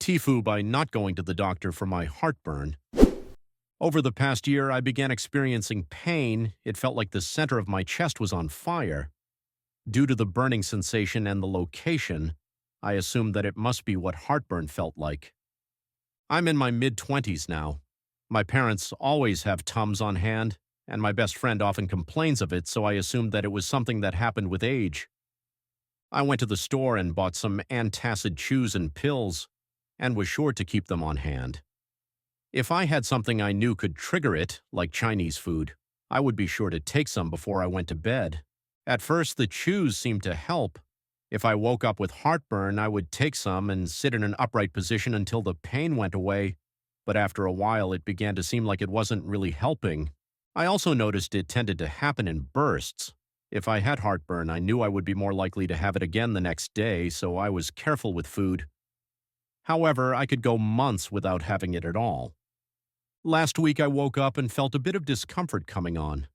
Tifu by not going to the doctor for my heartburn. Over the past year, I began experiencing pain. It felt like the center of my chest was on fire. Due to the burning sensation and the location, I assumed that it must be what heartburn felt like. I'm in my mid-20s now. My parents always have Tums on hand, and my best friend often complains of it, so I assumed that it was something that happened with age. I went to the store and bought some antacid chews and pills, and was sure to keep them on hand. If I had something I knew could trigger it, like Chinese food, I would be sure to take some before I went to bed. At first, the chews seemed to help. If I woke up with heartburn, I would take some and sit in an upright position until the pain went away, but after a while it began to seem like it wasn't really helping. I also noticed it tended to happen in bursts. If I had heartburn, I knew I would be more likely to have it again the next day, so I was careful with food. However, I could go months without having it at all. Last week I woke up and felt a bit of discomfort coming on.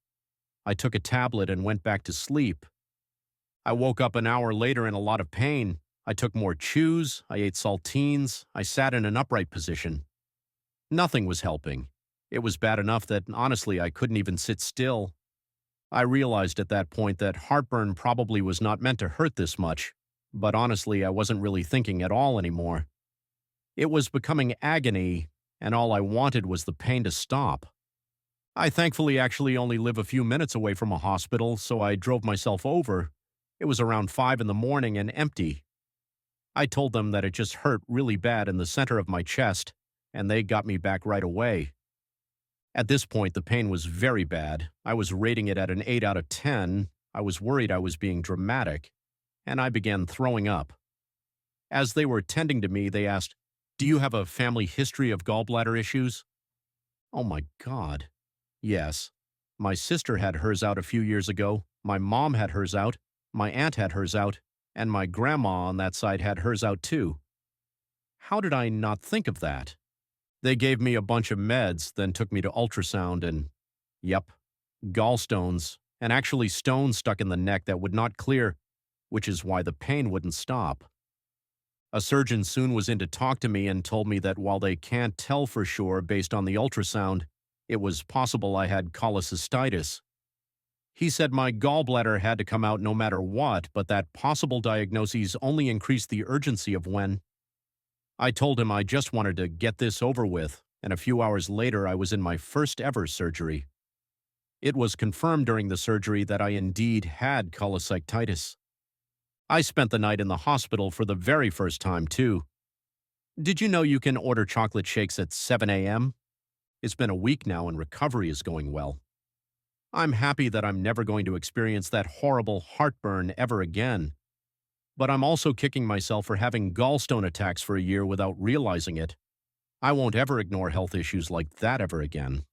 I took a tablet and went back to sleep. I woke up an hour later in a lot of pain. I took more chews, I ate saltines, I sat in an upright position. Nothing was helping. It was bad enough that, honestly, I couldn't even sit still. I realized at that point that heartburn probably was not meant to hurt this much, but honestly, I wasn't really thinking at all anymore. It was becoming agony, and all I wanted was the pain to stop. I thankfully actually only live a few minutes away from a hospital, so I drove myself over. It was around 5 in the morning and empty. I told them that it just hurt really bad in the center of my chest, and they got me back right away. At this point, the pain was very bad. I was rating it at an 8 out of 10. I was worried I was being dramatic, and I began throwing up. As they were tending to me, they asked, "Do you have a family history of gallbladder issues?" Oh my God. Yes. My sister had hers out a few years ago, my mom had hers out, my aunt had hers out, and my grandma on that side had hers out too. How did I not think of that? They gave me a bunch of meds, then took me to ultrasound and, yep, gallstones, and actually stones stuck in the neck that would not clear, which is why the pain wouldn't stop. A surgeon soon was in to talk to me and told me that while they can't tell for sure based on the ultrasound, it was possible I had cholecystitis. He said my gallbladder had to come out no matter what, but that possible diagnoses only increased the urgency of when. I told him I just wanted to get this over with, and a few hours later I was in my first ever surgery. It was confirmed during the surgery that I indeed had cholecystitis. I spent the night in the hospital for the very first time, too. Did you know you can order chocolate shakes at 7 a.m.? It's been a week now and recovery is going well. I'm happy that I'm never going to experience that horrible heartburn ever again. But I'm also kicking myself for having gallstone attacks for a year without realizing it. I won't ever ignore health issues like that ever again.